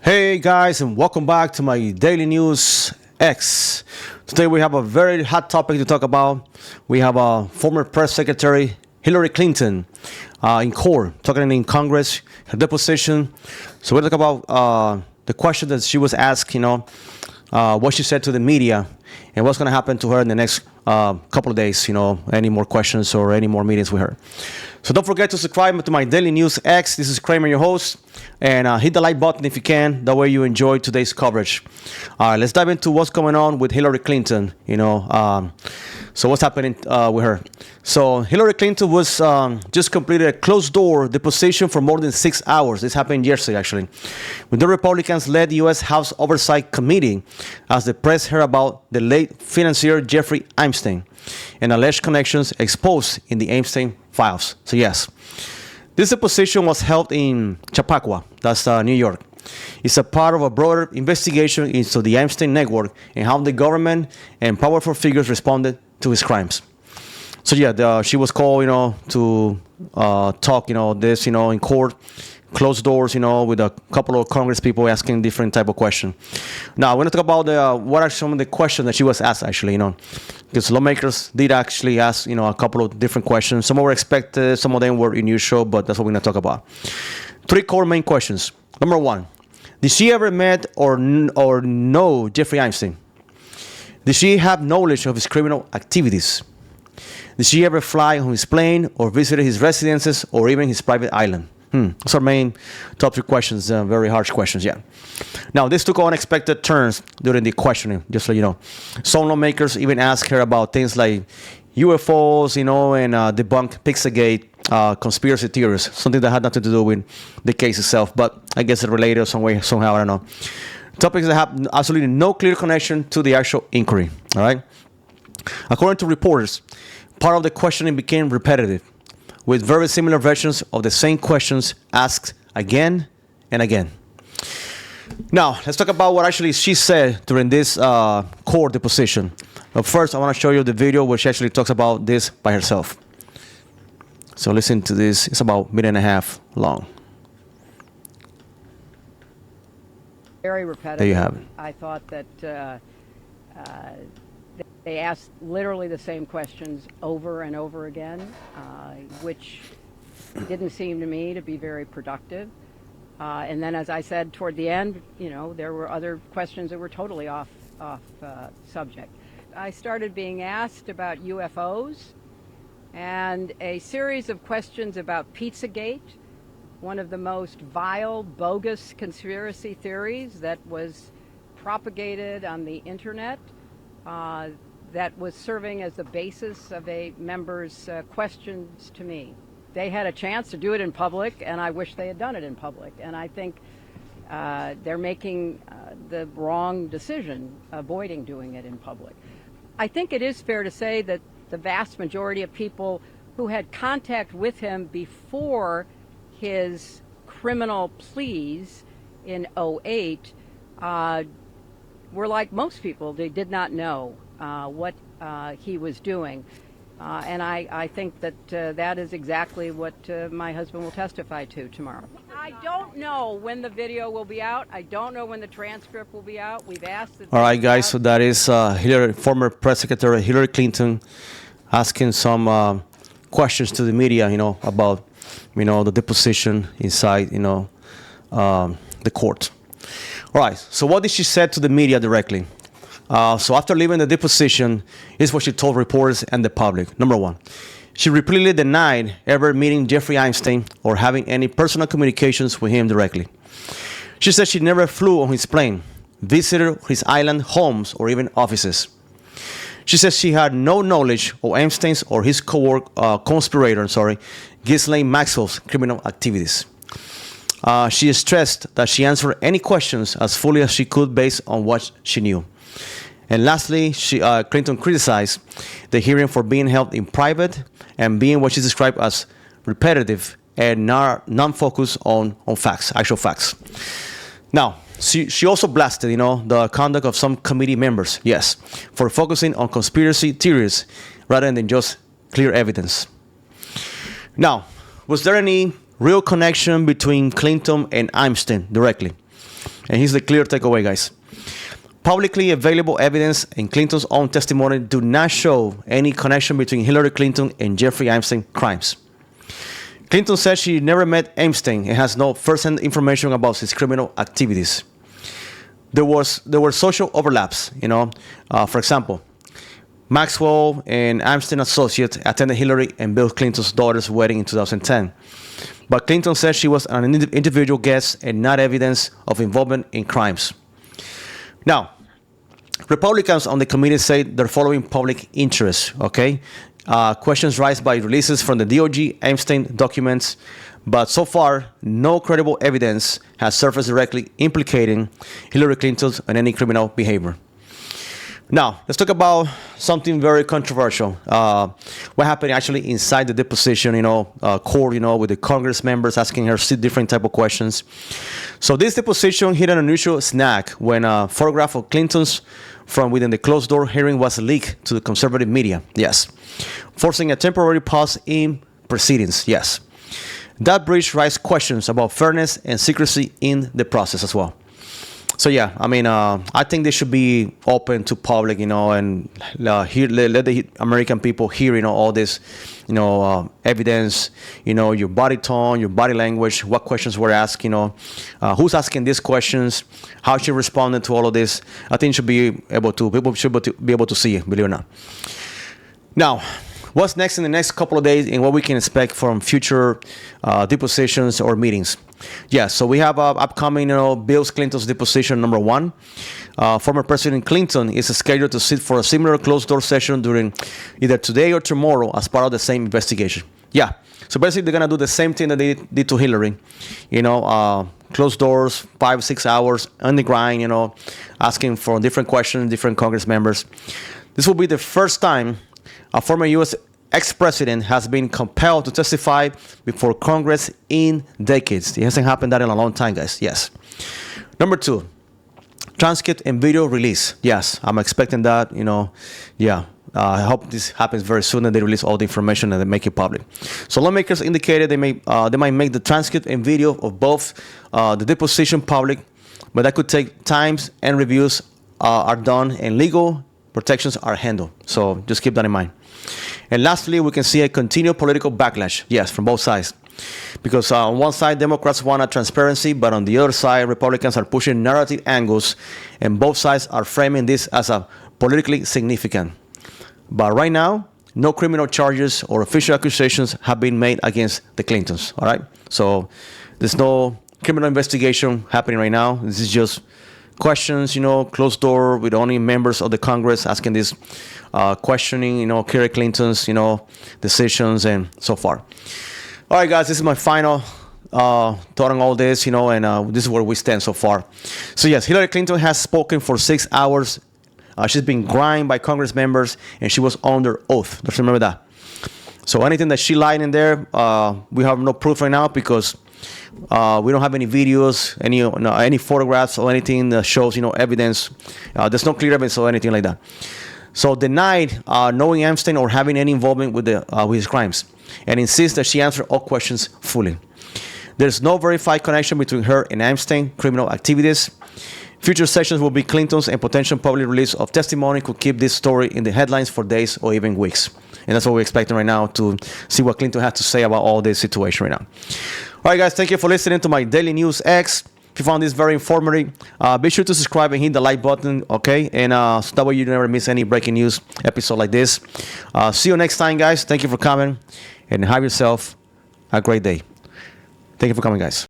Hey guys, and welcome back to my Daily News X. Today we have a very hot topic to talk about. We have former press secretary Hillary Clinton in court, talking in Congress, her deposition. So we'll talk about the question that she was asked, what she said to the media, and what's going to happen to her in the next couple of days, any more questions or any more meetings with her. So don't forget to subscribe to my Daily News X. This is Kramer, your host. And hit the like button if you can. That way you enjoy today's coverage. All right, let's dive into what's going on with Hillary Clinton. So what's happening with her? So Hillary Clinton was just completed a closed-door deposition for more than 6 hours. This happened yesterday, actually. When the Republicans led the U.S. House Oversight Committee as the press heard about the late financier Jeffrey Epstein and alleged connections exposed in the Epstein files. So yes. This deposition was held in Chappaqua, that's New York. It's a part of a broader investigation into the Epstein network and how the government and powerful figures responded to his crimes. So yeah, she was called, to talk, this, in court, closed doors, with a couple of Congress people asking different type of questions. Now, we're going to talk about what are some of the questions that she was asked, actually, because lawmakers did actually ask, a couple of different questions. Some were expected, some of them were unusual, but that's what we're going to talk about. 3 core main questions. Number 1, did she ever met or know Jeffrey Epstein? Did she have knowledge of his criminal activities? Did she ever fly on his plane or visit his residences or even his private island? Those are main top 3 questions, very harsh questions, yeah. Now, this took unexpected turns during the questioning, just so you know. Some lawmakers even asked her about things like UFOs, and debunk Pizzagate conspiracy theories, something that had nothing to do with the case itself, but I guess it related some way, somehow, I don't know. Topics that have absolutely no clear connection to the actual inquiry, all right? According to reporters, part of the questioning became repetitive, with very similar versions of the same questions asked again and again. Now, let's talk about what actually she said during this court deposition. But first, I want to show you the video where she actually talks about this by herself. So listen to this. It's about a minute and a half long. Very repetitive. There you have it. I thought that they asked literally the same questions over and over again, which didn't seem to me to be very productive. And then, as I said toward the end, there were other questions that were totally off subject. I started being asked about UFOs and a series of questions about Pizzagate, one of the most vile, bogus conspiracy theories that was propagated on the internet, that was serving as the basis of a member's questions to me. They had a chance to do it in public, and I wish they had done it in public. And I think they're making the wrong decision, avoiding doing it in public. I think it is fair to say that the vast majority of people who had contact with him before his criminal pleas in 2008 were like most people. They did not know what he was doing. And I think that that is exactly what my husband will testify to tomorrow. I don't know when the video will be out. I don't know when the transcript will be out. We've asked. All right, guys. So that is former press secretary Hillary Clinton asking some questions to the media, about, the deposition inside, the court. All right. So what did she say to the media directly? So after leaving the deposition, here's what she told reporters and the public. Number 1, she repeatedly denied ever meeting Jeffrey Epstein or having any personal communications with him directly. She said she never flew on his plane, visited his island homes, or even offices. She says she had no knowledge of Epstein's or his conspirator, Ghislaine Maxwell's criminal activities. She stressed that she answered any questions as fully as she could based on what she knew. And lastly, Clinton criticized the hearing for being held in private and being what she described as repetitive and non-focused on facts, actual facts. Now, she also blasted, the conduct of some committee members, yes, for focusing on conspiracy theories rather than just clear evidence. Now, was there any real connection between Clinton and Epstein directly? And here's the clear takeaway, guys. Publicly available evidence and Clinton's own testimony do not show any connection between Hillary Clinton and Jeffrey Epstein crimes. Clinton said she never met Epstein and has no first-hand information about his criminal activities. There were social overlaps, For example, Maxwell and Epstein associates attended Hillary and Bill Clinton's daughter's wedding in 2010. But Clinton said she was an individual guest and not evidence of involvement in crimes. Now, Republicans on the committee say they're following public interest, okay? Questions raised by releases from the DOJ Epstein documents, but so far, no credible evidence has surfaced directly implicating Hillary Clinton in any criminal behavior. Now, let's talk about something very controversial. What happened actually inside the deposition, court, with the Congress members asking her different type of questions. So this deposition hit an unusual snag when a photograph of Clinton's from within the closed-door hearing was leaked to the conservative media. Yes. Forcing a temporary pause in proceedings. Yes. That breach raised questions about fairness and secrecy in the process as well. So yeah, I think they should be open to public, and let the American people hear, all this, evidence, your body tone, your body language, what questions were asked, who's asking these questions, how she responded to all of this. I think people should be able to see it, believe it or not. Now, what's next in the next couple of days and what we can expect from future depositions or meetings? Yeah, so we have upcoming, Bill Clinton's deposition number 1. Former President Clinton is scheduled to sit for a similar closed-door session during either today or tomorrow as part of the same investigation. Yeah, so basically they're going to do the same thing that they did to Hillary. Closed doors, 5-6 hours on the grind, asking for different questions, different Congress members. This will be the first time a former U.S. ex-president has been compelled to testify before Congress in decades. It hasn't happened that in a long time, guys. Yes. Number 2, transcript and video release. Yes, I'm expecting that, Yeah. I hope this happens very soon and they release all the information and they make it public. So lawmakers indicated they might make the transcript and video of both the deposition public, but that could take times and reviews are done and legal protections are handled. So just keep that in mind. And lastly, we can see a continued political backlash, yes, from both sides. Because on one side, Democrats want a transparency, but on the other side, Republicans are pushing narrative angles, and both sides are framing this as a politically significant. But right now, no criminal charges or official accusations have been made against the Clintons, all right? So there's no criminal investigation happening right now. This is just questions, closed door with only members of the Congress asking this, questioning, Hillary Clinton's, decisions and so far. All right, guys, this is my final thought on all this, and this is where we stand so far. So yes, Hillary Clinton has spoken for 6 hours. She's been grimed by Congress members, and she was under oath. Let's remember that. So anything that she lied in there, we have no proof right now because we don't have any videos, any photographs or anything that shows, evidence. There's no clear evidence or anything like that. So denied knowing Epstein or having any involvement with his crimes, and insists that she answer all questions fully. There's no verified connection between her and Epstein criminal activities. Future sessions will be Clinton's, and potential public release of testimony could keep this story in the headlines for days or even weeks. And that's what we're expecting right now, to see what Clinton has to say about all this situation right now. All right, guys, thank you for listening to my Daily News X. If you found this very informative, be sure to subscribe and hit the like button, okay? And so that way you never miss any breaking news episode like this. See you next time, guys. Thank you for coming, and have yourself a great day. Thank you for coming, guys.